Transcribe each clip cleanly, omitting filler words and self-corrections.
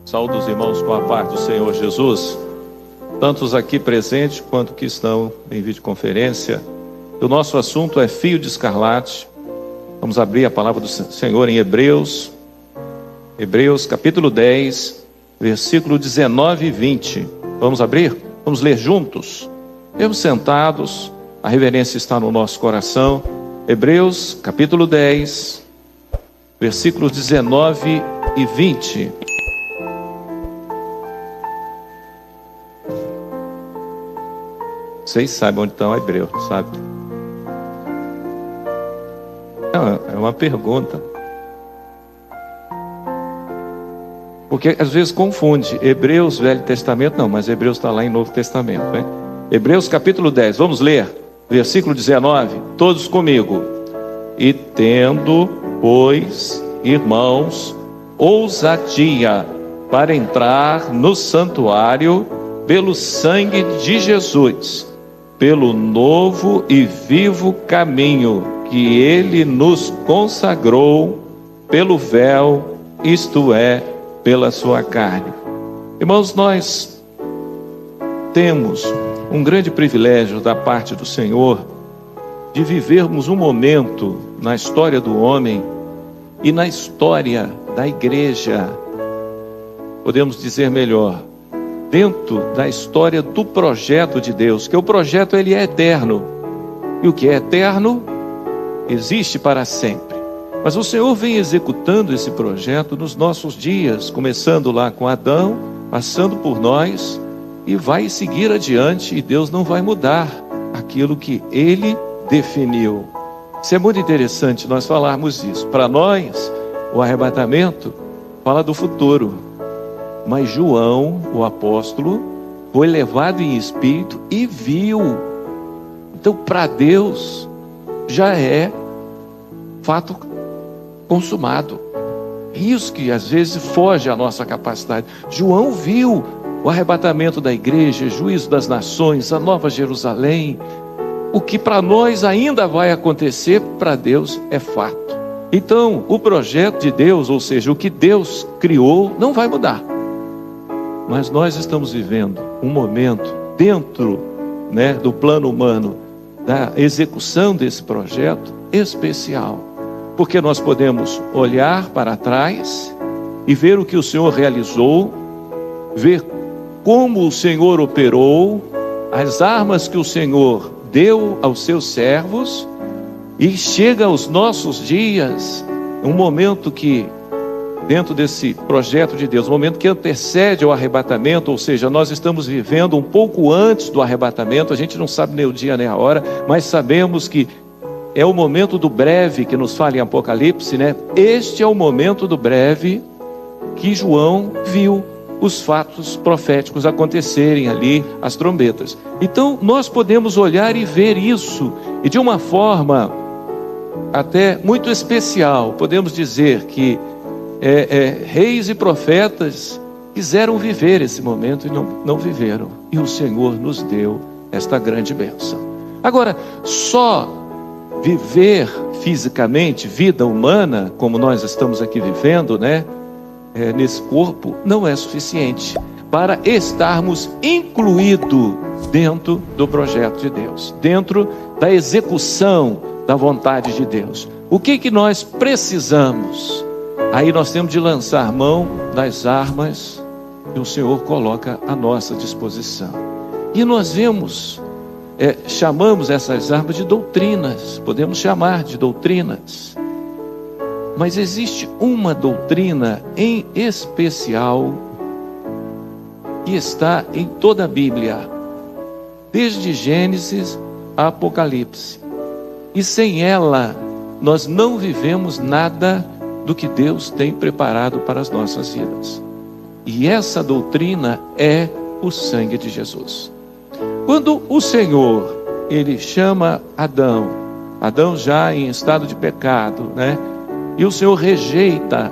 Saúdo os irmãos com a paz do Senhor Jesus, tantos aqui presentes quanto que estão em videoconferência. O nosso assunto é fio de escarlate. Vamos abrir a palavra do Senhor em Hebreus capítulo 10, versículo 19 e 20. Vamos abrir? Vamos ler juntos? Mesmo sentados, a reverência está no nosso coração. Hebreus capítulo 10, versículos 19 e 20. Vocês sabem onde estão Hebreus, sabe? É uma pergunta. Porque às vezes confunde Hebreus, Velho Testamento, não, mas Hebreus está lá em Novo Testamento, né? Hebreus capítulo 10, vamos ler, versículo 19, todos comigo. E tendo, pois, irmãos, ousadia para entrar no santuário pelo sangue de Jesus, pelo novo e vivo caminho que ele nos consagrou pelo véu, isto é, pela sua carne. Irmãos, nós temos um grande privilégio da parte do Senhor de vivermos um momento na história do homem e na história da igreja, podemos dizer melhor, dentro da história do projeto de Deus, que o projeto ele é eterno, e o que é eterno existe para sempre. Mas o Senhor vem executando esse projeto nos nossos dias, começando lá com Adão, passando por nós, e vai seguir adiante, e Deus não vai mudar aquilo que Ele definiu. Isso é muito interessante nós falarmos isso. Para nós, o arrebatamento fala do futuro. Mas João, o apóstolo, foi levado em espírito e viu. Então, para Deus, já é fato consumado. Isso que às vezes foge à nossa capacidade. João viu o arrebatamento da igreja, juízo das nações, a nova Jerusalém. O que para nós ainda vai acontecer, para Deus é fato. Então, o projeto de Deus, ou seja, o que Deus criou, não vai mudar. Mas nós estamos vivendo um momento dentro, do plano humano, da execução desse projeto especial. Porque nós podemos olhar para trás e ver o que o Senhor realizou, ver como o Senhor operou, as armas que o Senhor deu aos seus servos, e chega aos nossos dias um momento que, dentro desse projeto de Deus, o momento que antecede ao arrebatamento, ou seja, nós estamos vivendo um pouco antes do arrebatamento, a gente não sabe nem o dia nem a hora, mas sabemos que é o momento do breve que nos fala em Apocalipse, Este é o momento do breve que João viu os fatos proféticos acontecerem ali, as trombetas. Então nós podemos olhar e ver isso, e de uma forma até muito especial, podemos dizer que reis e profetas quiseram viver esse momento e não viveram, e o Senhor nos deu esta grande bênção. Agora, só viver fisicamente, vida humana, como nós estamos aqui vivendo, nesse corpo, não é suficiente para estarmos incluídos dentro do projeto de Deus, dentro da execução da vontade de Deus. O que nós precisamos? Aí nós temos de lançar mão das armas que o Senhor coloca à nossa disposição. E nós vemos, chamamos essas armas de doutrinas, podemos chamar de doutrinas. Mas existe uma doutrina em especial que está em toda a Bíblia, desde Gênesis a Apocalipse. E sem ela, nós não vivemos nada do que Deus tem preparado para as nossas vidas. E essa doutrina é o sangue de Jesus. Quando o Senhor, ele chama Adão já em estado de pecado, e o Senhor rejeita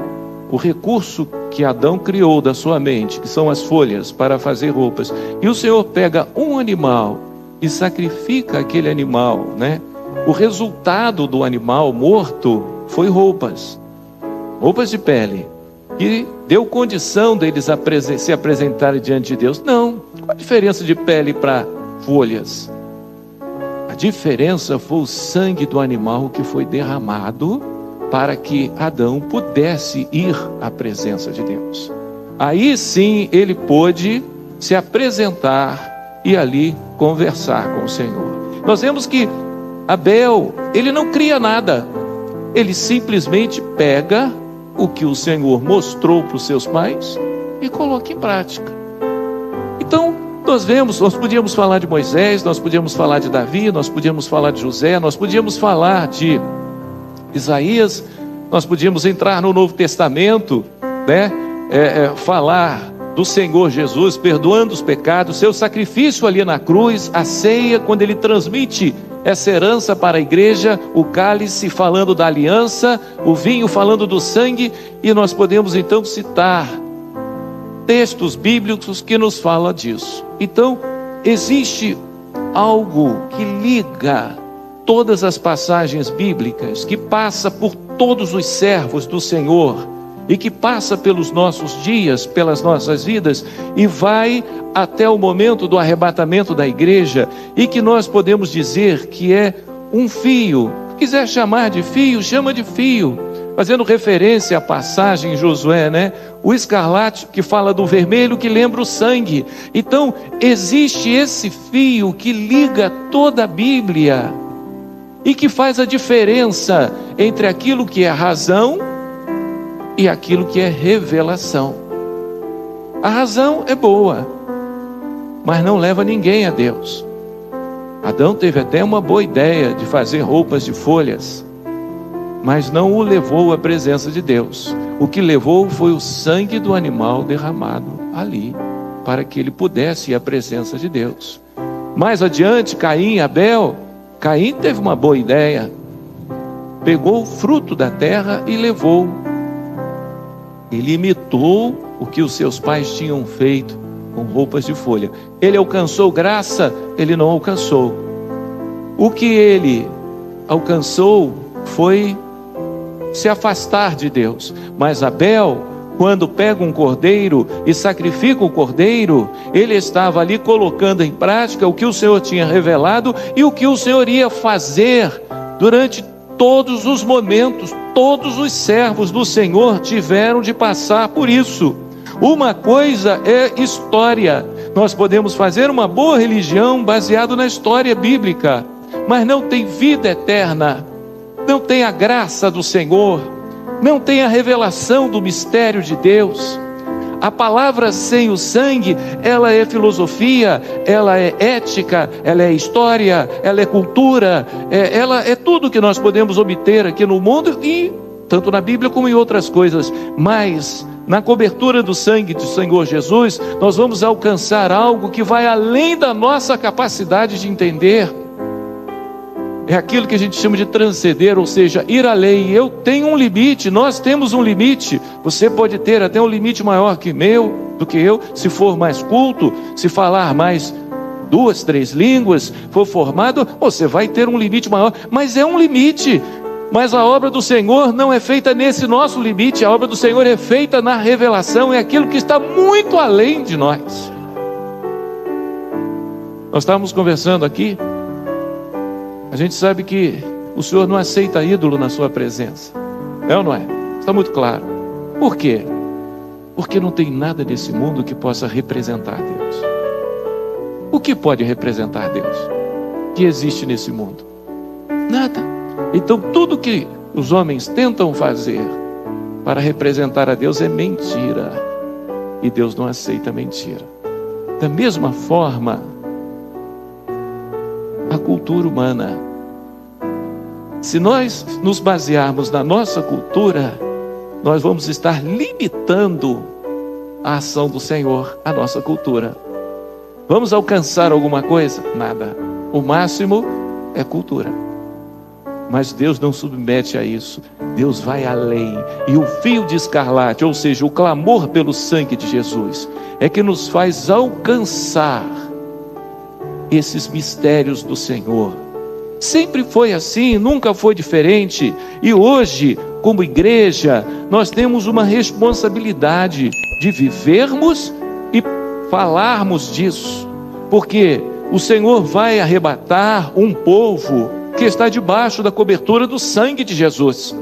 o recurso que Adão criou da sua mente, que são as folhas para fazer roupas, e o Senhor pega um animal e sacrifica aquele animal, o resultado do animal morto foi roupas de pele. que deu condição deles se apresentarem diante de Deus. Não. Qual a diferença de pele para folhas? A diferença foi o sangue do animal que foi derramado para que Adão pudesse ir à presença de Deus. Aí sim ele pôde se apresentar e ali conversar com o Senhor. Nós vemos que Abel, ele não cria nada, ele simplesmente pega o que o Senhor mostrou para os seus pais e coloca em prática. Então, nós podíamos falar de Moisés, nós podíamos falar de Davi, nós podíamos falar de José, nós podíamos falar de Isaías, nós podíamos entrar no Novo Testamento, né? Falar do Senhor Jesus perdoando os pecados, seu sacrifício ali na cruz, a ceia, quando ele transmite essa herança para a igreja, o cálice falando da aliança, o vinho falando do sangue, e nós podemos então citar textos bíblicos que nos falam disso. Então, existe algo que liga todas as passagens bíblicas, que passa por todos os servos do Senhor, e que passa pelos nossos dias, pelas nossas vidas, e vai até o momento do arrebatamento da igreja, e que nós podemos dizer que é um fio. Se quiser chamar de fio, chama de fio, fazendo referência à passagem em Josué, né? O escarlate que fala do vermelho, que lembra o sangue. Então, existe esse fio que liga toda a Bíblia, e que faz a diferença entre aquilo que é razão e aquilo que é revelação. A razão é boa, mas não leva ninguém a Deus. Adão teve até uma boa ideia de fazer roupas de folhas, mas não o levou à presença de Deus. O que levou foi o sangue do animal derramado ali, para que ele pudesse ir à presença de Deus. Mais adiante, Caim e Abel. Caim teve uma boa ideia, pegou o fruto da terra e levou. Ele imitou o que os seus pais tinham feito com roupas de folha. Ele alcançou graça? Ele não alcançou. O que ele alcançou foi se afastar de Deus. Mas Abel, quando pega um cordeiro e sacrifica o cordeiro, ele estava ali colocando em prática o que o Senhor tinha revelado e o que o Senhor ia fazer durante todos os momentos. Todos os servos do Senhor tiveram de passar por isso. Uma coisa é história. Nós podemos fazer uma boa religião baseada na história bíblica, mas não tem vida eterna, não tem a graça do Senhor, não tem a revelação do mistério de Deus. A palavra sem o sangue, ela é filosofia, ela é ética, ela é história, ela é cultura, ela é tudo que nós podemos obter aqui no mundo, e tanto na Bíblia como em outras coisas. Mas na cobertura do sangue do Senhor Jesus, nós vamos alcançar algo que vai além da nossa capacidade de entender. É aquilo que a gente chama de transcender, ou seja, ir além. Eu tenho um limite, nós temos um limite. Você pode ter até um limite maior do que eu, se for mais culto, se falar mais 2, 3 línguas, for formado, você vai ter um limite maior, mas é um limite. Mas a obra do Senhor não é feita nesse nosso limite, a obra do Senhor é feita na revelação, é aquilo que está muito além de nós. Nós estávamos conversando aqui, a gente sabe que o Senhor não aceita ídolo na sua presença, é ou não é? Está muito claro. Por quê? Porque não tem nada nesse mundo que possa representar Deus. O que pode representar Deus? Que existe nesse mundo? Nada. Então tudo que os homens tentam fazer para representar a Deus é mentira, e Deus não aceita mentira. Da mesma forma, a cultura humana, se nós nos basearmos na nossa cultura, nós vamos estar limitando a ação do Senhor, a nossa cultura. Vamos alcançar alguma coisa? Nada. O máximo é cultura. Mas Deus não submete a isso. Deus vai além. E o fio de escarlate, ou seja, o clamor pelo sangue de Jesus, é que nos faz alcançar esses mistérios do Senhor. Sempre foi assim, nunca foi diferente. E hoje, como igreja, nós temos uma responsabilidade de vivermos e falarmos disso, porque o Senhor vai arrebatar um povo que está debaixo da cobertura do sangue de Jesus.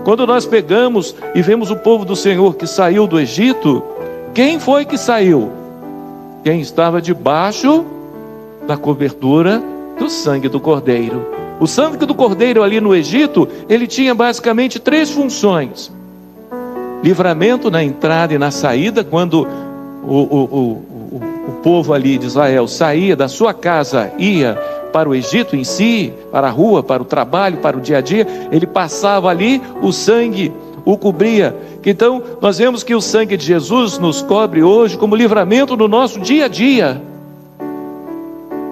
Quando nós pegamos e vemos o povo do Senhor que saiu do Egito, quem foi que saiu? Quem estava debaixo da cobertura do sangue do Cordeiro. O sangue do Cordeiro ali no Egito, ele tinha basicamente 3 funções: livramento na entrada e na saída, quando o povo ali de Israel saía da sua casa, ia para o Egito em si, para a rua, para o trabalho, para o dia a dia, ele passava ali, o sangue o cobria. Então nós vemos que o sangue de Jesus nos cobre hoje como livramento no nosso dia a dia.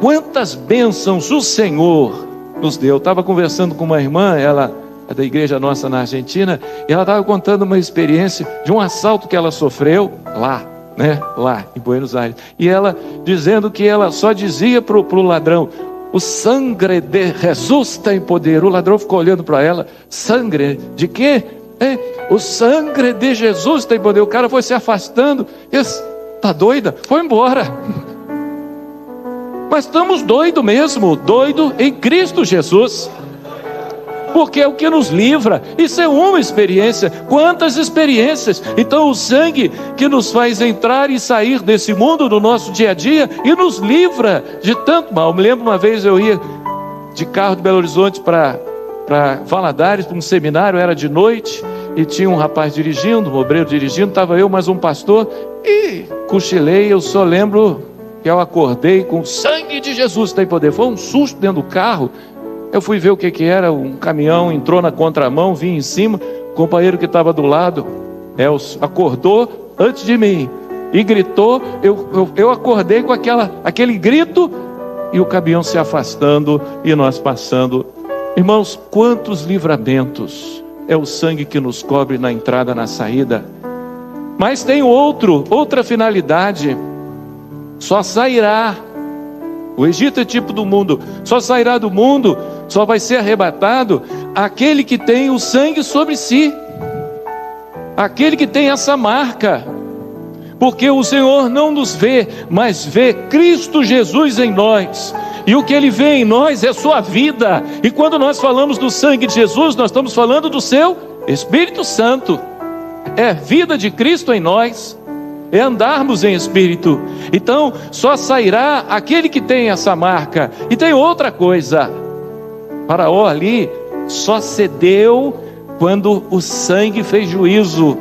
Quantas bênçãos o Senhor nos deu. Eu estava conversando com uma irmã, ela é da igreja nossa na Argentina, e ela estava contando uma experiência de um assalto que ela sofreu lá em Buenos Aires, e ela dizendo que ela só dizia para o ladrão: o sangue de Jesus tem poder. O ladrão ficou olhando para ela: sangue de quê? O sangue de Jesus tem poder. O cara foi se afastando. Está doida? Foi embora. Mas estamos doidos mesmo, doido em Cristo Jesus, porque é o que nos livra. Isso é uma experiência. Quantas experiências? Então o sangue que nos faz entrar e sair desse mundo no nosso dia a dia e nos livra de tanto mal. Eu me lembro uma vez, eu ia de carro de Belo Horizonte para Valadares, para um seminário, era de noite, e tinha um rapaz dirigindo, um obreiro dirigindo, estava eu mais um pastor, e cochilei. Eu só lembro que eu acordei com o sangue de Jesus tem poder. Foi um susto dentro do carro. Eu fui ver o que era. Um caminhão entrou na contramão, vinha em cima. O companheiro que estava do lado, Elcio, acordou antes de mim e gritou. Eu acordei com aquele grito, e o caminhão se afastando e nós passando. Irmãos, quantos livramentos! É o sangue que nos cobre na entrada, na saída. Mas tem outra finalidade. Só sairá, o Egito é tipo do mundo, só sairá do mundo, só vai ser arrebatado aquele que tem o sangue sobre si, aquele que tem essa marca, porque o Senhor não nos vê, mas vê Cristo Jesus em nós, e o que Ele vê em nós é sua vida. E quando nós falamos do sangue de Jesus, nós estamos falando do seu Espírito Santo, é vida de Cristo em nós, é andarmos em espírito. Então só sairá aquele que tem essa marca. E tem outra coisa: Faraó ali só cedeu quando o sangue fez juízo.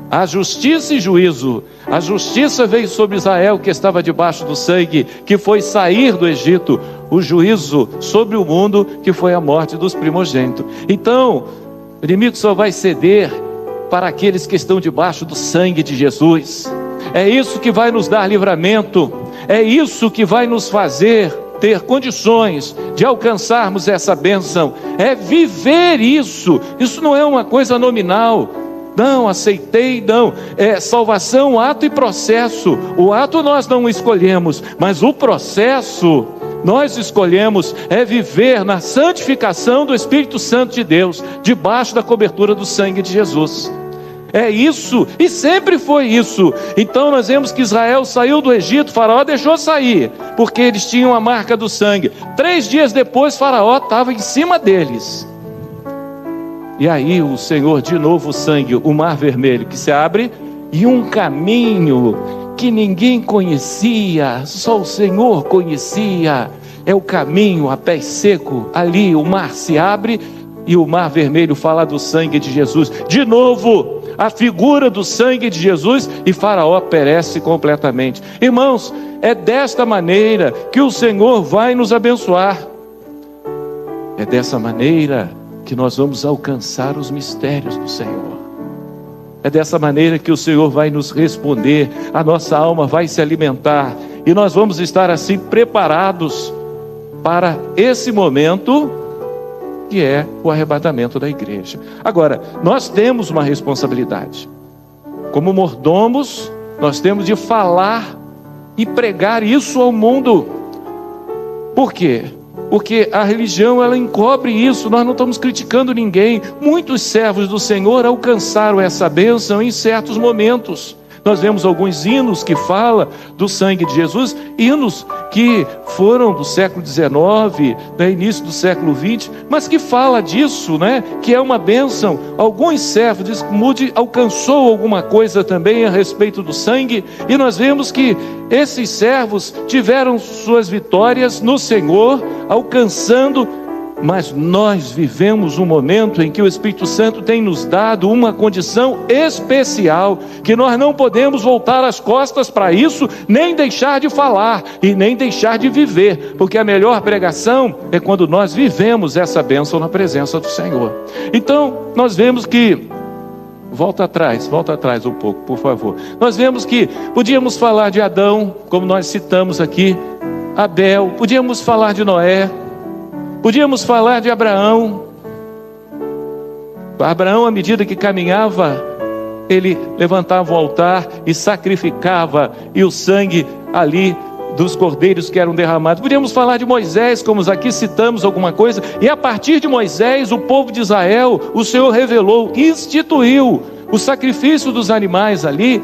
A justiça e juízo. A justiça veio sobre Israel, que estava debaixo do sangue, que foi sair do Egito. O juízo sobre o mundo, que foi a morte dos primogênitos. Então o inimigo só vai ceder para aqueles que estão debaixo do sangue de Jesus. É isso que vai nos dar livramento, é isso que vai nos fazer ter condições de alcançarmos essa bênção, é viver isso. Isso não é uma coisa nominal, não, aceitei, não, é salvação, ato e processo. O ato nós não escolhemos, mas o processo nós escolhemos, é viver na santificação do Espírito Santo de Deus, debaixo da cobertura do sangue de Jesus. É isso, e sempre foi isso. Então nós vemos que Israel saiu do Egito, Faraó deixou sair, porque eles tinham a marca do sangue. 3 dias depois, Faraó estava em cima deles. E aí o Senhor, de novo o sangue, o mar vermelho que se abre, e um caminho que ninguém conhecia, só o Senhor conhecia. É o caminho a pé seco. Ali o mar se abre e o mar vermelho fala do sangue de Jesus. De novo, a figura do sangue de Jesus, e Faraó perece completamente. Irmãos, é desta maneira que o Senhor vai nos abençoar. É dessa maneira que nós vamos alcançar os mistérios do Senhor. É dessa maneira que o Senhor vai nos responder, a nossa alma vai se alimentar, e nós vamos estar assim preparados para esse momento que é o arrebatamento da igreja. Agora, nós temos uma responsabilidade. Como mordomos, nós temos de falar e pregar isso ao mundo. Por quê? porque a religião, ela encobre isso. Nós não estamos criticando ninguém. Muitos servos do Senhor alcançaram essa bênção em certos momentos. Nós vemos alguns hinos que falam do sangue de Jesus, hinos que foram do século XIX, início do século XX, mas que fala disso, né? Que é uma bênção. Alguns servos dizem que Moody alcançou alguma coisa também a respeito do sangue, e nós vemos que esses servos tiveram suas vitórias no Senhor, alcançando. Mas nós vivemos um momento em que o Espírito Santo tem nos dado uma condição especial, que nós não podemos voltar as costas para isso, nem deixar de falar e nem deixar de viver, porque a melhor pregação é quando nós vivemos essa bênção na presença do Senhor. Então nós vemos que, volta atrás um pouco, por favor. Nós vemos que podíamos falar de Adão, como nós citamos aqui, Abel, podíamos falar de Noé, podíamos falar de Abraão. Abraão, à medida que caminhava, ele levantava o altar e sacrificava, e o sangue ali dos cordeiros que eram derramados. Podíamos falar de Moisés, como aqui citamos alguma coisa, e a partir de Moisés, o povo de Israel, o Senhor revelou, instituiu o sacrifício dos animais ali,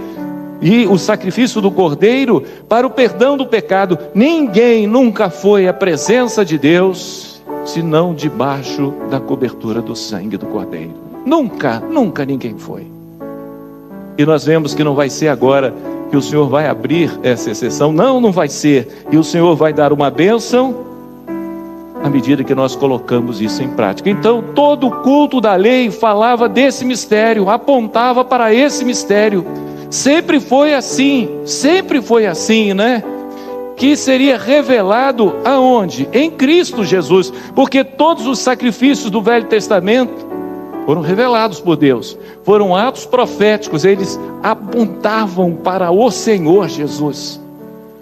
e o sacrifício do cordeiro para o perdão do pecado. Ninguém nunca foi à presença de Deus senão debaixo da cobertura do sangue do cordeiro. Nunca ninguém foi. E nós vemos que não vai ser agora que o Senhor vai abrir essa exceção. Não vai ser. E o Senhor vai dar uma bênção à medida que nós colocamos isso em prática. Então todo o culto da lei falava desse mistério, apontava para esse mistério. Sempre foi assim, né? Que seria revelado aonde? Em Cristo Jesus, porque todos os sacrifícios do Velho Testamento foram revelados por Deus, foram atos proféticos, eles apontavam para o Senhor Jesus.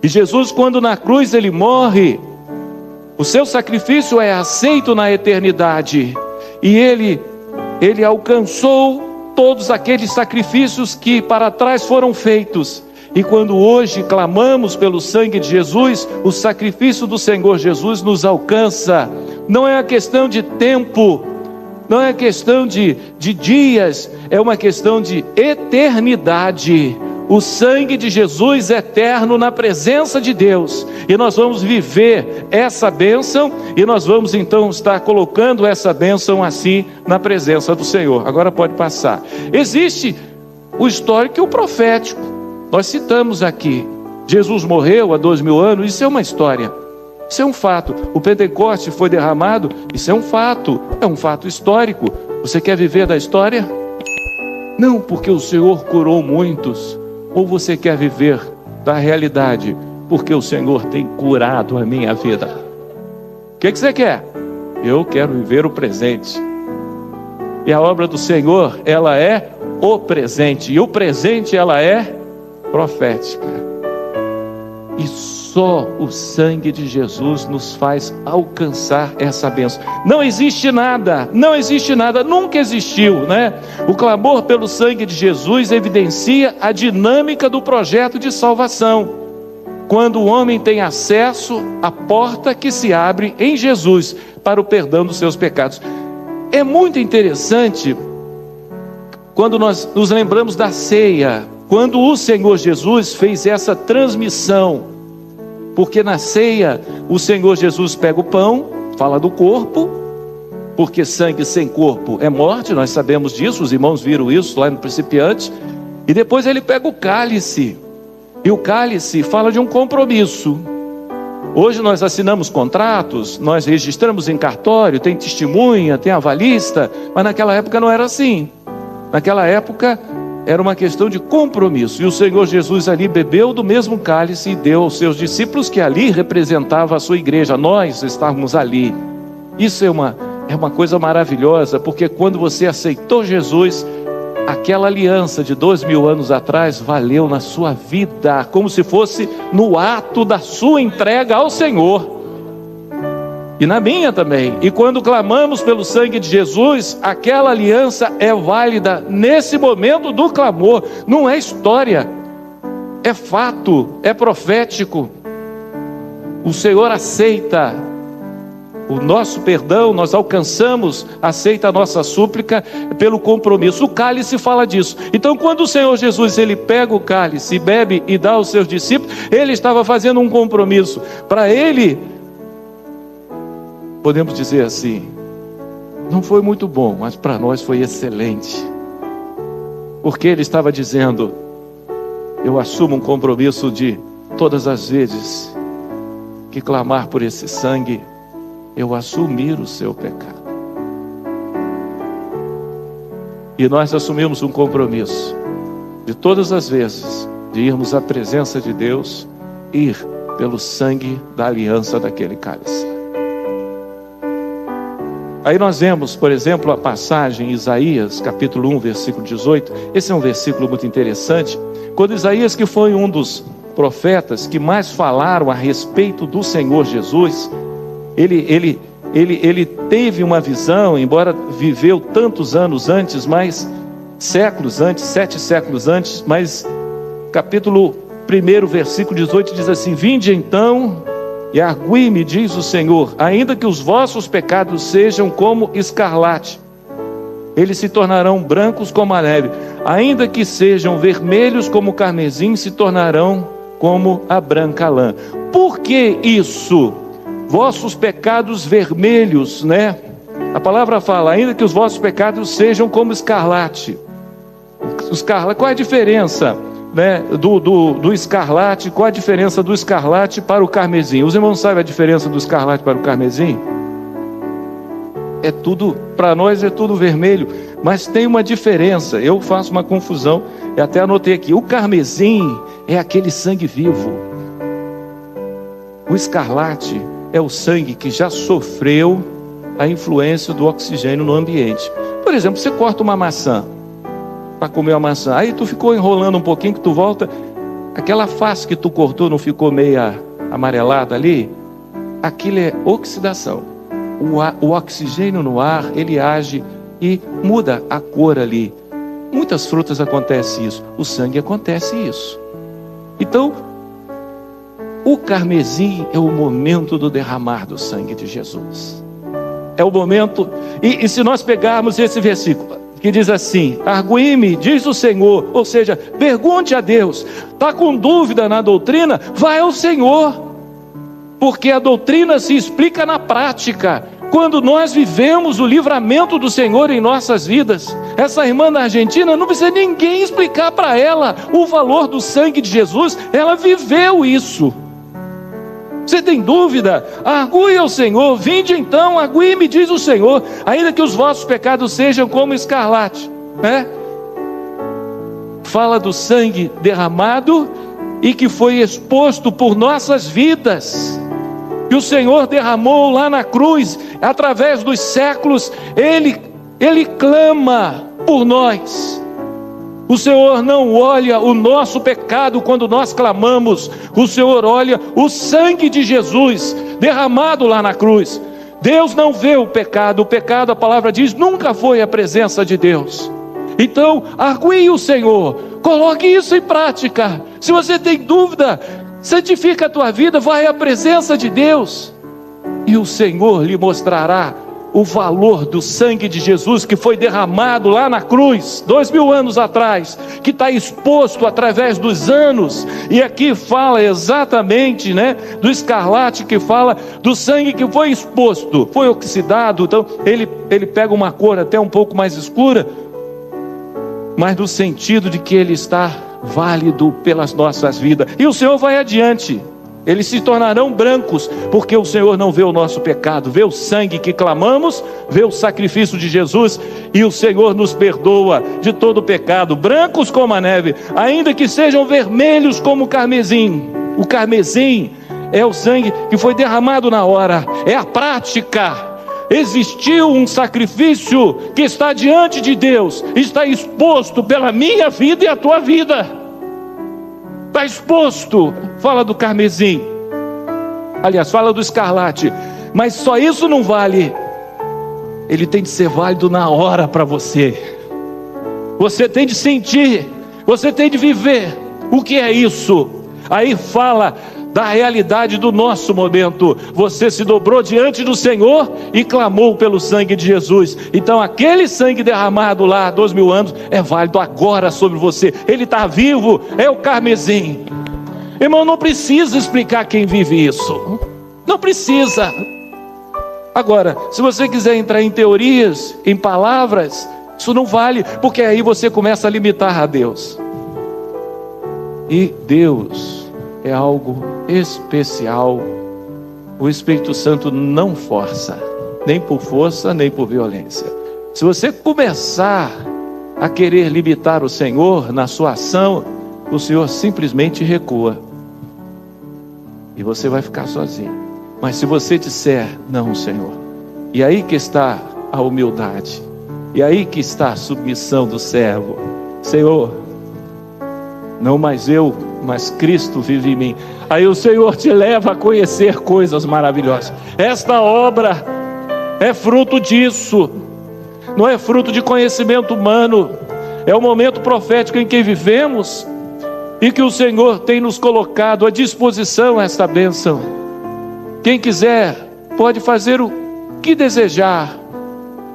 E Jesus, quando na cruz ele morre, o seu sacrifício é aceito na eternidade, e ele alcançou todos aqueles sacrifícios que para trás foram feitos. E quando hoje clamamos pelo sangue de Jesus, o sacrifício do Senhor Jesus nos alcança. Não é uma questão de tempo, não é questão de dias, é uma questão de eternidade. O sangue de Jesus é eterno na presença de Deus, e nós vamos viver essa bênção, e nós vamos então estar colocando essa bênção assim na presença do Senhor. Agora pode passar. Existe o histórico e o profético. Nós citamos aqui, Jesus morreu há 2000 anos, isso é uma história, isso é um fato. O Pentecoste foi derramado, isso é um fato histórico. Você quer viver da história? Não porque o Senhor curou muitos, ou você quer viver da realidade, porque o Senhor tem curado a minha vida? O que você quer? Eu quero viver o presente. E a obra do Senhor, ela é o presente, e o presente ela é profética. E só o sangue de Jesus nos faz alcançar essa bênção. Não existe nada, nunca existiu, né? O clamor pelo sangue de Jesus evidencia a dinâmica do projeto de salvação. Quando o homem tem acesso à porta que se abre em Jesus para o perdão dos seus pecados. É muito interessante quando nós nos lembramos da ceia, quando o Senhor Jesus fez essa transmissão, porque na ceia o Senhor Jesus pega o pão, fala do corpo, porque sangue sem corpo é morte, nós sabemos disso, os irmãos viram isso lá no Principiante, e depois ele pega o cálice, e o cálice fala de um compromisso. Hoje nós assinamos contratos, nós registramos em cartório, tem testemunha, tem avalista, mas naquela época não era assim. Naquela época era uma questão de compromisso, e o Senhor Jesus ali bebeu do mesmo cálice e deu aos seus discípulos, que ali representava a sua igreja, nós estávamos ali. Isso é uma coisa maravilhosa, porque quando você aceitou Jesus, aquela aliança de 2000 anos atrás valeu na sua vida, como se fosse no ato da sua entrega ao Senhor. E na minha também. E quando clamamos pelo sangue de Jesus, aquela aliança é válida nesse momento do clamor. Não é história, é fato, é profético. O Senhor aceita O nosso perdão, nós alcançamos, aceita a nossa súplica pelo compromisso. O cálice fala disso. Então, quando o Senhor Jesus, ele pega o cálice, bebe e dá aos seus discípulos, ele estava fazendo um compromisso. Para ele, podemos dizer assim, não foi muito bom, mas para nós foi excelente. Porque ele estava dizendo, eu assumo um compromisso de todas as vezes que clamar por esse sangue, eu assumir o seu pecado. E nós assumimos um compromisso de todas as vezes de irmos à presença de Deus, ir pelo sangue da aliança daquele cálice. Aí nós vemos, por exemplo, a passagem em Isaías, capítulo 1, versículo 18. Esse é um versículo muito interessante. Quando Isaías, que foi um dos profetas que mais falaram a respeito do Senhor Jesus, ele teve uma visão, embora viveu tantos anos antes, mas séculos antes, 7 séculos antes, mas capítulo 1, versículo 18 diz assim: vinde então e argui-me, diz o Senhor, ainda que os vossos pecados sejam como escarlate, eles se tornarão brancos como a neve, ainda que sejam vermelhos como o carmesim, se tornarão como a branca lã. Por que isso? Vossos pecados vermelhos, né? A palavra fala, ainda que os vossos pecados sejam como escarlate. Qual é a diferença, né, do escarlate? Qual a diferença do escarlate para o carmesim? Os irmãos sabem a diferença do escarlate para o carmesim? É tudo, para nós é tudo vermelho, mas tem uma diferença. Eu faço uma confusão, eu até anotei aqui. O carmesim é aquele sangue vivo. O escarlate é o sangue que já sofreu a influência do oxigênio no ambiente. Por exemplo, você corta uma maçã para comer a maçã, aí tu ficou enrolando um pouquinho, que tu volta, aquela face que tu cortou não ficou meia amarelada ali? Aquilo é oxidação. O oxigênio no ar, ele age e muda a cor ali. Muitas frutas acontece isso, o sangue acontece isso. Então, o carmesim é o momento do derramar do sangue de Jesus. É o momento, e se nós pegarmos esse versículo, que diz assim, argui-me, diz o Senhor, ou seja, pergunte a Deus, está com dúvida na doutrina? Vai ao Senhor, porque a doutrina se explica na prática, quando nós vivemos o livramento do Senhor em nossas vidas. Essa irmã da Argentina, não precisa ninguém explicar para ela o valor do sangue de Jesus, ela viveu isso. Você tem dúvida? Argue ao Senhor, vinde então, argue-me, diz o Senhor, ainda que os vossos pecados sejam como escarlate, né? Fala do sangue derramado e que foi exposto por nossas vidas, que o Senhor derramou lá na cruz, através dos séculos, Ele clama por nós. O Senhor não olha o nosso pecado quando nós clamamos, o Senhor olha o sangue de Jesus derramado lá na cruz. Deus não vê o pecado, a palavra diz, nunca foi a presença de Deus. Então, argue o Senhor, coloque isso em prática. Se você tem dúvida, santifica a tua vida, vai à presença de Deus, e o Senhor lhe mostrará o valor do sangue de Jesus que foi derramado lá na cruz, 2000 anos atrás, que está exposto através dos anos. E aqui fala exatamente, né, do escarlate, que fala do sangue que foi exposto, foi oxidado, então ele pega uma cor até um pouco mais escura, mas no sentido de que ele está válido pelas nossas vidas. E o Senhor vai adiante, eles se tornarão brancos, porque o Senhor não vê o nosso pecado, vê o sangue que clamamos, vê o sacrifício de Jesus, e o Senhor nos perdoa de todo o pecado, brancos como a neve, ainda que sejam vermelhos como o carmesim. O carmesim é o sangue que foi derramado na hora, é a prática. Existiu um sacrifício que está diante de Deus, está exposto pela minha vida e a tua vida. Está exposto, fala do carmesim, aliás, fala do escarlate, mas só isso não vale, ele tem de ser válido na hora para você. Você tem de sentir, você tem de viver o que é isso. Aí fala da realidade do nosso momento. Você se dobrou diante do Senhor e clamou pelo sangue de Jesus. Então aquele sangue derramado lá há 2000 anos é válido agora sobre você. Ele está vivo, é o carmesim. Irmão, não precisa explicar quem vive isso, não precisa. Agora, se você quiser entrar em teorias, em palavras, isso não vale, porque aí você começa a limitar a Deus. E Deus é algo especial. O Espírito Santo não força, nem por força, nem por violência. Se você começar a querer limitar o Senhor na sua ação, o Senhor simplesmente recua. E você vai ficar sozinho. Mas se você disser, não, Senhor, e aí que está a humildade, e aí que está a submissão do servo. Senhor, não mais eu, mas Cristo vive em mim. Aí o Senhor te leva a conhecer coisas maravilhosas. Esta obra é fruto disso, não é fruto de conhecimento humano. É o momento profético em que vivemos e que o Senhor tem nos colocado à disposição esta bênção. Quem quiser pode fazer o que desejar,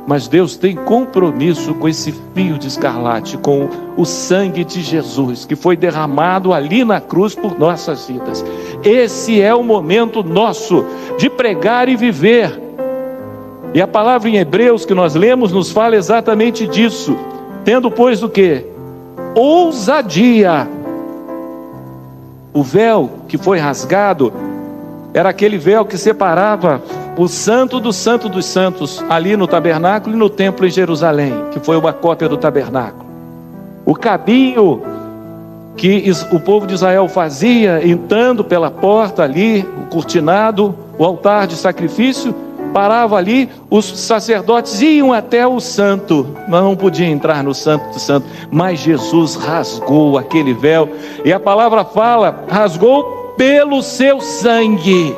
mas Deus tem compromisso com esse fio de escarlate, com o sangue de Jesus, que foi derramado ali na cruz por nossas vidas. Esse é o momento nosso de pregar e viver. E a palavra em Hebreus que nós lemos nos fala exatamente disso. Tendo, pois, o quê? Ousadia. O véu que foi rasgado era aquele véu que separava o santo do santo dos santos, ali no tabernáculo e no templo em Jerusalém, que foi uma cópia do tabernáculo. O caminho que o povo de Israel fazia, entrando pela porta ali, o cortinado, o altar de sacrifício, parava ali, os sacerdotes iam até o santo, mas não podiam entrar no santo do santo. Mas Jesus rasgou aquele véu, e a palavra fala, rasgou pelo seu sangue.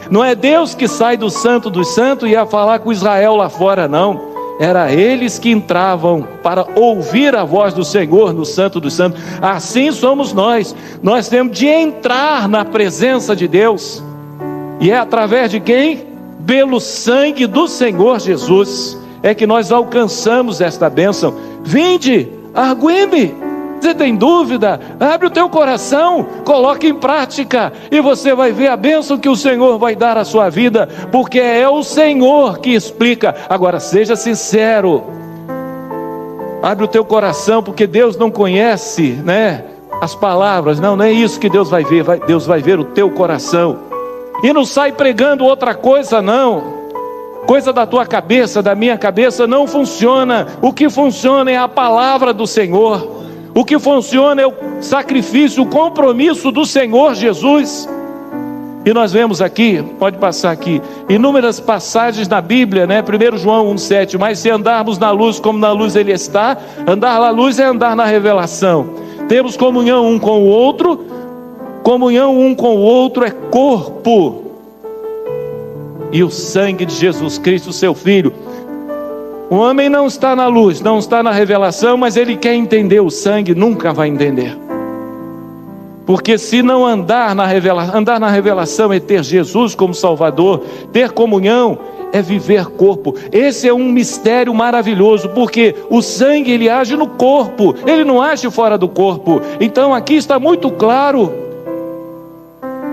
Não é Deus que sai do santo dos santos e ia falar com Israel lá fora, não. Era eles que entravam para ouvir a voz do Senhor no santo dos santos. Assim somos nós. Nós temos de entrar na presença de Deus. E é através de quem? Pelo sangue do Senhor Jesus é que nós alcançamos esta bênção. Vinde, argue-me. Você tem dúvida? Abre o teu coração, coloque em prática, e você vai ver a bênção que o Senhor vai dar à sua vida, porque é o Senhor que explica. Agora seja sincero, abre o teu coração, porque Deus não conhece, as palavras. Não é isso que Deus vai ver. Deus vai ver o teu coração. E não sai pregando outra coisa, não. Coisa da tua cabeça, da minha cabeça, não funciona. O que funciona é a palavra do Senhor. O que funciona é o sacrifício, o compromisso do Senhor Jesus. E nós vemos aqui, pode passar aqui, inúmeras passagens na Bíblia, 1 João 1,7. Mas se andarmos na luz como na luz Ele está, andar na luz é andar na revelação. Temos comunhão um com o outro. Comunhão um com o outro é corpo. E o sangue de Jesus Cristo, seu Filho. O homem não está na luz, não está na revelação, mas ele quer entender o sangue, nunca vai entender. Porque se não andar na revelação é ter Jesus como Salvador, ter comunhão é viver corpo. Esse é um mistério maravilhoso, porque o sangue ele age no corpo, ele não age fora do corpo. Então aqui está muito claro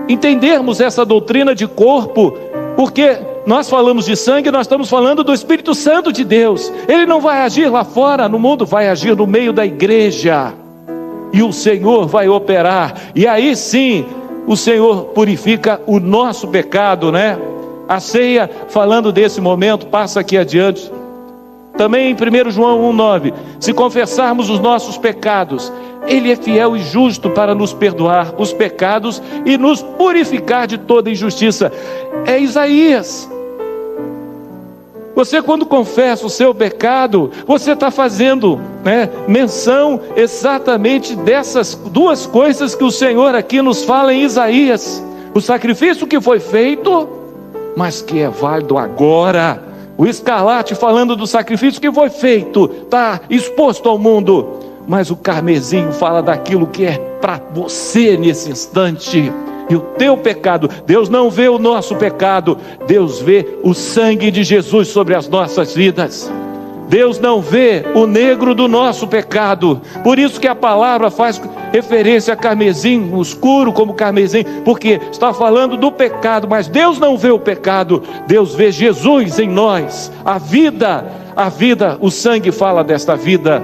entendermos essa doutrina de corpo, porque nós falamos de sangue, nós estamos falando do Espírito Santo de Deus. Ele não vai agir lá fora no mundo, vai agir no meio da igreja, e o Senhor vai operar, e aí sim o Senhor purifica o nosso pecado, A ceia, falando desse momento, passa aqui adiante. Também em 1 João 1,9, se confessarmos os nossos pecados, Ele é fiel e justo para nos perdoar os pecados e nos purificar de toda injustiça. É Isaías. Você, quando confessa o seu pecado, você está fazendo menção exatamente dessas duas coisas que o Senhor aqui nos fala em Isaías. O sacrifício que foi feito, mas que é válido agora. O escarlate falando do sacrifício que foi feito, está exposto ao mundo. Mas o carmesim fala daquilo que é para você nesse instante. e o teu pecado. Deus não vê o nosso pecado, Deus vê o sangue de Jesus sobre as nossas vidas. Deus não vê o negro do nosso pecado. Por isso que a palavra faz referência a carmesim, o escuro como carmesim, porque está falando do pecado, mas Deus não vê o pecado, Deus vê Jesus em nós. A vida, o sangue fala desta vida,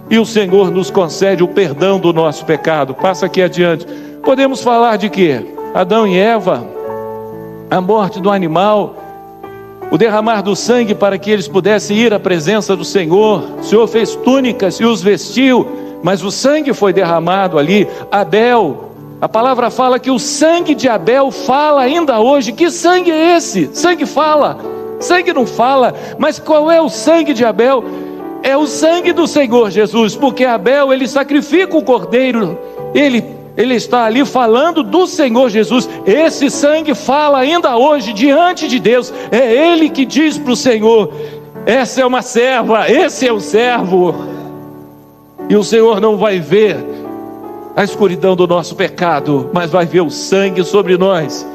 e o Senhor nos concede o perdão do nosso pecado. Passa aqui adiante. Podemos falar de quê? Adão e Eva, a morte do animal, o derramar do sangue para que eles pudessem ir à presença do Senhor. O Senhor fez túnicas e os vestiu, mas o sangue foi derramado ali. Abel, a palavra fala que o sangue de Abel fala ainda hoje. Que sangue é esse? Sangue fala, sangue não fala. Mas qual é o sangue de Abel? É o sangue do Senhor Jesus, porque Abel, ele sacrifica o cordeiro, ele está ali falando do Senhor Jesus. Esse sangue fala ainda hoje diante de Deus. É Ele que diz para o Senhor: essa é uma serva, esse é o servo. E o Senhor não vai ver a escuridão do nosso pecado, mas vai ver o sangue sobre nós.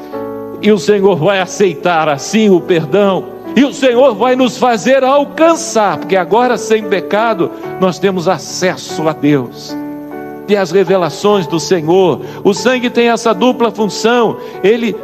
E o Senhor vai aceitar assim o perdão. E o Senhor vai nos fazer alcançar, porque agora sem pecado nós temos acesso a Deus e as revelações do Senhor. O sangue tem essa dupla função. Ele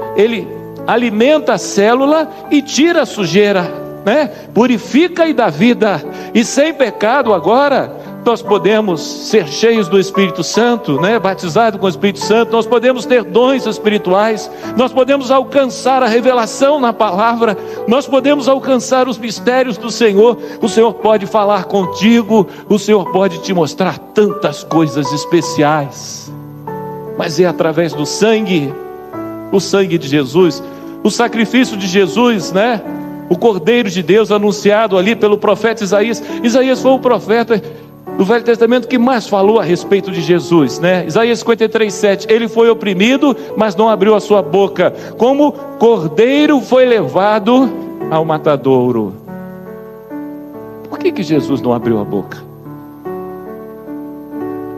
alimenta a célula e tira a sujeira, né? Purifica e dá vida. E sem pecado agora nós podemos ser cheios do Espírito Santo, né? Batizados com o Espírito Santo. Nós podemos ter dons espirituais, nós podemos alcançar a revelação na palavra, nós podemos alcançar os mistérios do Senhor. O Senhor pode falar contigo, o Senhor pode te mostrar tantas coisas especiais, mas é através do sangue, o sangue de Jesus, o sacrifício de Jesus, né? O Cordeiro de Deus anunciado ali pelo profeta Isaías. Isaías foi o profeta do Velho Testamento que mais falou a respeito de Jesus, né? Isaías 53:7, ele foi oprimido, mas não abriu a sua boca, como cordeiro foi levado ao matadouro. Por que Jesus não abriu a boca?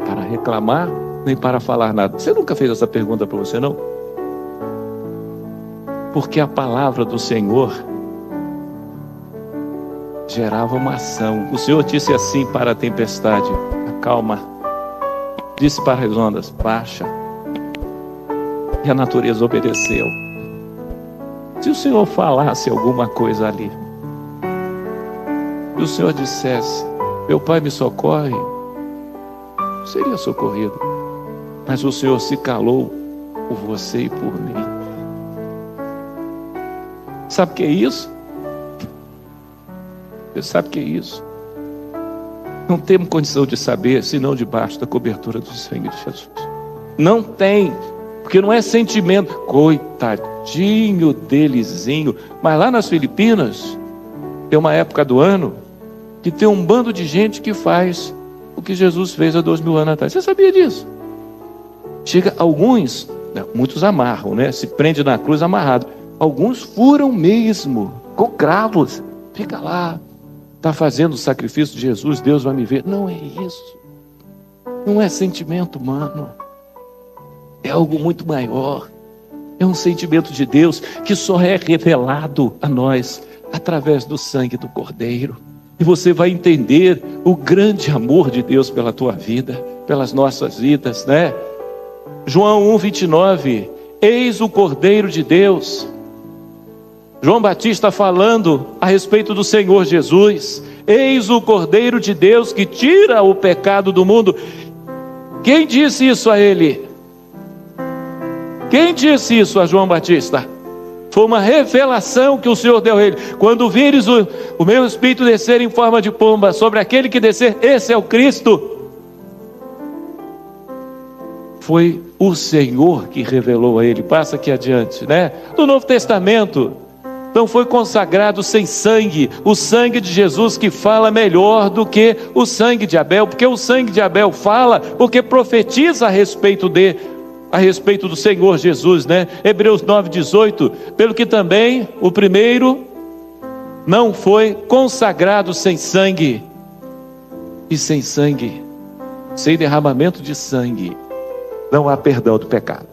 Para reclamar, nem para falar nada. Você nunca fez essa pergunta para você, não? Porque a palavra do Senhor gerava uma ação. O Senhor disse assim para a tempestade: acalma. Disse para as ondas: baixa. E a natureza obedeceu. Se o Senhor falasse alguma coisa ali, e o Senhor dissesse: meu Pai me socorre, seria socorrido. Mas o Senhor se calou por você e por mim. Sabe o que é isso? Você sabe o que é isso? Não temos condição de saber, senão debaixo da cobertura do sangue de Jesus. Não tem, porque não é sentimento. Coitadinho delezinho. Mas lá nas Filipinas, tem uma época do ano que tem um bando de gente que faz o que Jesus fez há 2000 anos atrás. Você sabia disso? Chega alguns, muitos amarram, né? Se prende na cruz amarrado. Alguns furam mesmo, com cravos. Fica lá. Está fazendo o sacrifício de Jesus, Deus vai me ver. Não é isso. Não é sentimento humano. É algo muito maior. É um sentimento de Deus que só é revelado a nós através do sangue do Cordeiro. E você vai entender o grande amor de Deus pela tua vida, pelas nossas vidas, né? João 1:29. Eis o Cordeiro de Deus. João Batista falando a respeito do Senhor Jesus. Eis o Cordeiro de Deus que tira o pecado do mundo. Quem disse isso a ele? Quem disse isso a João Batista? Foi uma revelação que o Senhor deu a ele. Quando vires o meu Espírito descer em forma de pomba sobre aquele que descer, esse é o Cristo. Foi o Senhor que revelou a ele. Passa aqui adiante, né? No Novo Testamento, então foi consagrado sem sangue, o sangue de Jesus, que fala melhor do que o sangue de Abel, porque o sangue de Abel fala, porque profetiza a respeito do Senhor Jesus, né? Hebreus 9:18, pelo que também o primeiro não foi consagrado sem sangue, e sem sangue, sem derramamento de sangue, não há perdão do pecado.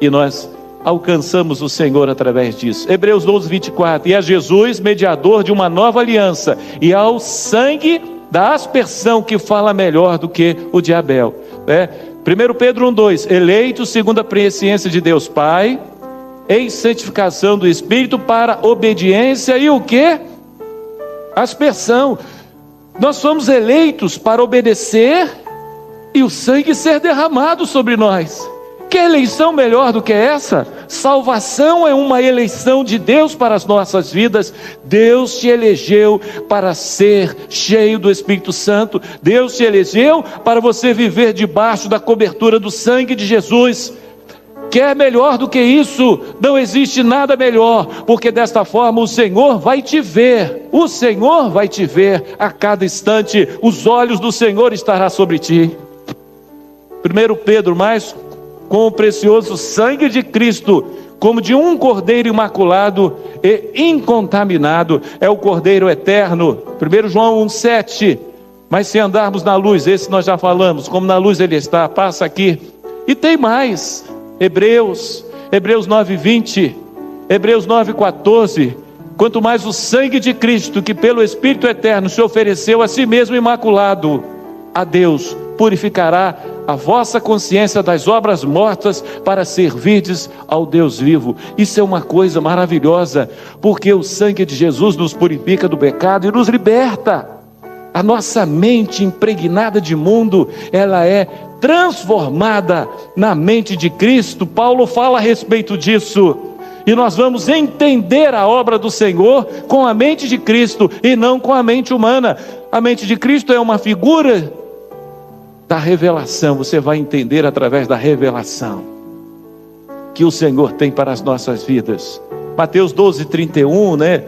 E nós alcançamos o Senhor através disso. Hebreus 12, 24. E a Jesus, mediador de uma nova aliança, e ao sangue da aspersão, que fala melhor do que o de Abel. 1 Pedro 1, 2. Eleitos segundo a presciência de Deus Pai, em santificação do Espírito, para obediência e o quê? Aspersão. Nós somos eleitos para obedecer e o sangue ser derramado sobre nós. Que eleição melhor do que essa? Salvação é uma eleição de Deus para as nossas vidas. Deus te elegeu para ser cheio do Espírito Santo. Deus te elegeu para você viver debaixo da cobertura do sangue de Jesus. Quer melhor do que isso? Não existe nada melhor, porque desta forma o Senhor vai te ver. O Senhor vai te ver a cada instante. Os olhos do Senhor estarão sobre ti. 1 Pedro, mais com o precioso sangue de Cristo, como de um cordeiro imaculado e incontaminado, é o cordeiro eterno. 1 João 1,7. Mas se andarmos na luz, esse nós já falamos, como na luz ele está, passa aqui. E tem mais, Hebreus 9,20, Hebreus 9,14. Quanto mais o sangue de Cristo, que pelo Espírito eterno se ofereceu a si mesmo imaculado a Deus, purificará a vossa consciência das obras mortas, para servirdes ao Deus vivo. Isso é uma coisa maravilhosa, porque o sangue de Jesus nos purifica do pecado e nos liberta. A nossa mente impregnada de mundo, ela é transformada na mente de Cristo. Paulo fala a respeito disso. E nós vamos entender a obra do Senhor com a mente de Cristo e não com a mente humana. A mente de Cristo é uma figura da revelação. Você vai entender através da revelação que o Senhor tem para as nossas vidas. Mateus 12, 31, né?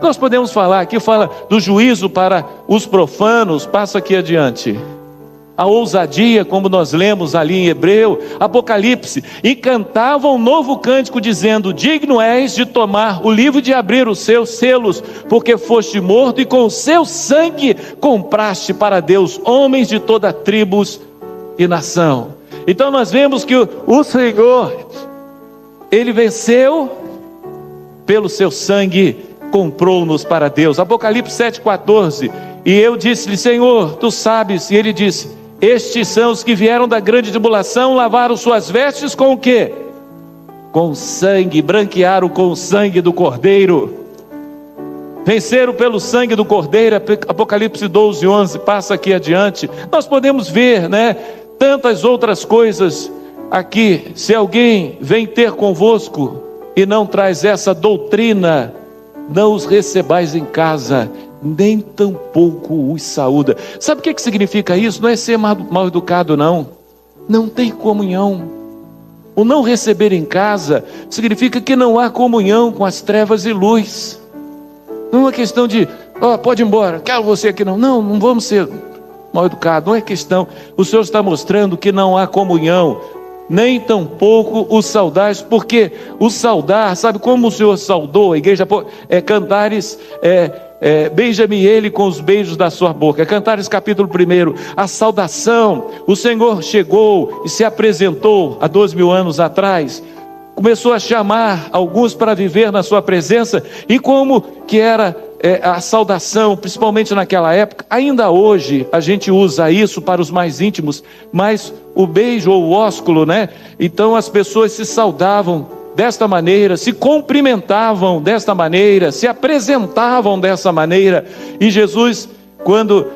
Nós podemos falar aqui, fala do juízo para os profanos. Passa aqui adiante. A ousadia, como nós lemos ali em Hebreu, Apocalipse. E cantavam um novo cântico, dizendo: digno és de tomar o livro e de abrir os seus selos, porque foste morto e com o seu sangue compraste para Deus homens de toda tribos e nação. Então nós vemos que o Senhor, Ele venceu pelo seu sangue, comprou-nos para Deus. Apocalipse 7,14. E eu disse-lhe: Senhor, tu sabes. E ele disse: estes são os que vieram da grande tribulação, lavaram suas vestes com o quê? Com sangue, branquearam com o sangue do Cordeiro. Venceram pelo sangue do Cordeiro. Apocalipse 12, 11, passa aqui adiante. Nós podemos ver, né, tantas outras coisas aqui. Se alguém vem ter convosco e não traz essa doutrina, não os recebais em casa, nem tampouco os saúda. Sabe o que significa isso? Não é ser mal educado, não. Não tem comunhão. O não receber em casa significa que não há comunhão com as trevas e luz. Não é uma questão de, pode ir embora, quero você aqui não. Não vamos ser mal educados, não é questão. O Senhor está mostrando que não há comunhão, nem tampouco os saudais, porque o saudar, sabe como o Senhor saudou a igreja? Cantares, beija-me ele com os beijos da sua boca. Cantares capítulo 1, a saudação. O Senhor chegou e se apresentou há 2000 anos atrás, começou a chamar alguns para viver na sua presença. E como que era a saudação, principalmente naquela época? Ainda hoje a gente usa isso para os mais íntimos, mas o beijo ou o ósculo, né? Então as pessoas se saudavam desta maneira, se cumprimentavam desta maneira, se apresentavam dessa maneira. E Jesus, quando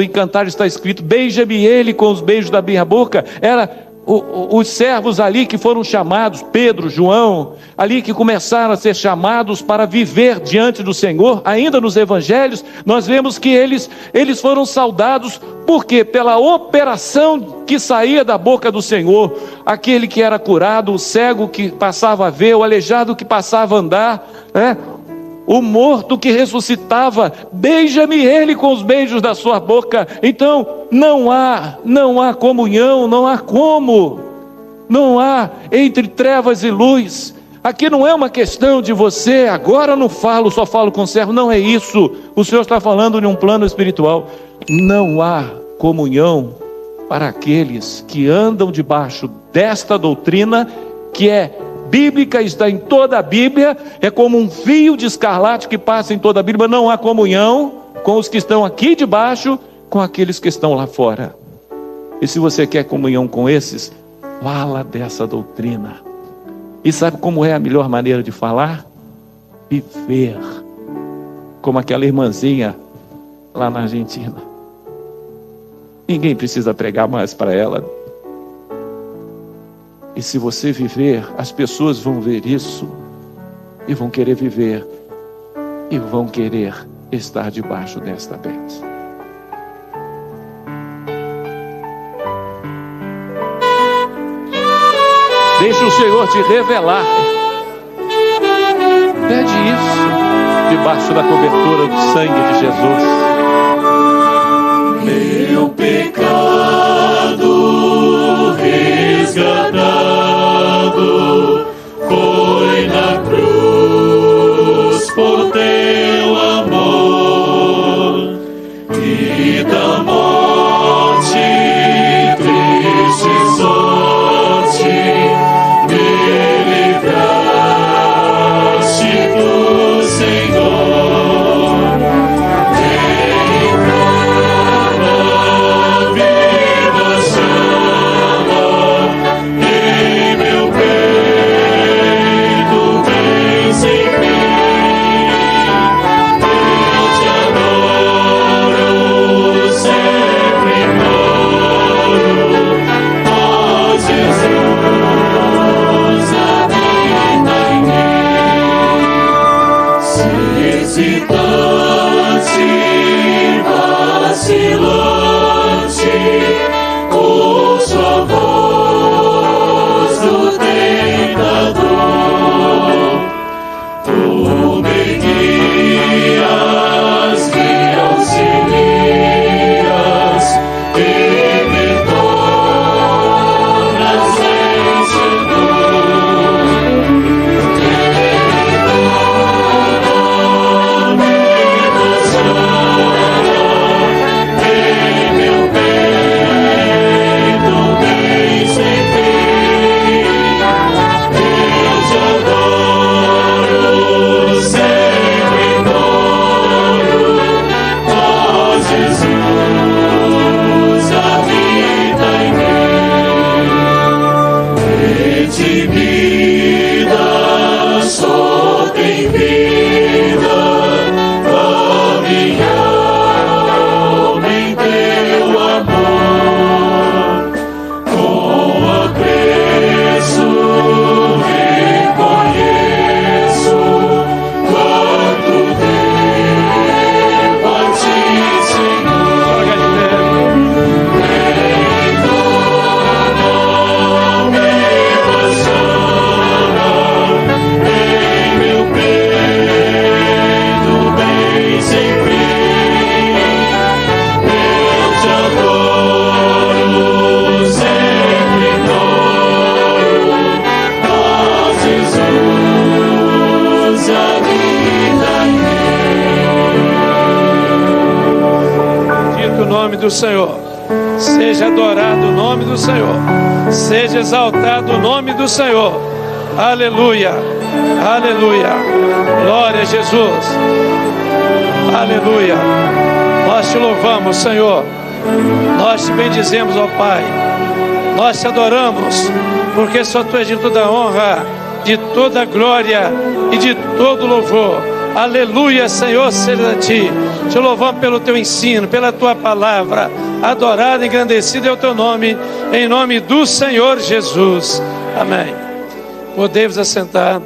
em Cantares está escrito: beija-me ele com os beijos da minha boca, era os servos ali que foram chamados, Pedro, João, ali que começaram a ser chamados para viver diante do Senhor. Ainda nos evangelhos nós vemos que eles foram saudados, porque pela operação que saía da boca do Senhor, aquele que era curado, o cego que passava a ver, o aleijado que passava a andar, o morto que ressuscitava, beija-me ele com os beijos da sua boca. Então não há comunhão, não há entre trevas e luz. Aqui não é uma questão de você, agora eu não falo, só falo com o servo. Não é isso. O Senhor está falando de um plano espiritual. Não há comunhão para aqueles que andam debaixo desta doutrina, que é bíblica, está em toda a Bíblia, é como um fio de escarlate que passa em toda a Bíblia. Não há comunhão com os que estão aqui debaixo, com aqueles que estão lá fora. E se você quer comunhão com esses, fala dessa doutrina. E sabe como é a melhor maneira de falar? Viver como aquela irmãzinha lá na Argentina. Ninguém precisa pregar mais para ela. E se você viver, as pessoas vão ver isso e vão querer viver e vão querer estar debaixo desta bênção. Deixa o Senhor te revelar. Pede isso debaixo da cobertura do sangue de Jesus. Meu pecado resgatado foi na cruz por teu amor, e da morte triste sorte me livraste tu, Senhor. Entrava viva chama em meu peito, bem sem fim. Eu te adoro, sempre imploro, ó Jesus, habita em mim. Se hesitante, vacilante, ouço a voz do tentador. Tu me guias, me auxilias e me tornas vencedor. Em meu peito, bem sem fim, eu te adoro, sempre imploro, ó Jesus, habita em mim. Redimida, só tem vida a minha alma em teu amor. Com apreço reconheço quanto devo a ti, Senhor. Entrava viva chama em meu peito, bem sem fim. Eu te adoro, sempre imploro, ó Jesus, habita em mim. Bendito o nome do Senhor. Seja adorado o nome do Senhor. Seja exaltado o nome do Senhor. Aleluia. Aleluia. Glória a Jesus. Aleluia. Nós te louvamos, Senhor. Nós te bendizemos, ó Pai. Nós te adoramos, porque só tu és de toda honra, de toda glória e de todo louvor. Aleluia, Senhor, seja a ti. Te louvamos pelo teu ensino, pela tua palavra. Adorado e engrandecido é o teu nome, em nome do Senhor Jesus. Amém. Podemos assentar.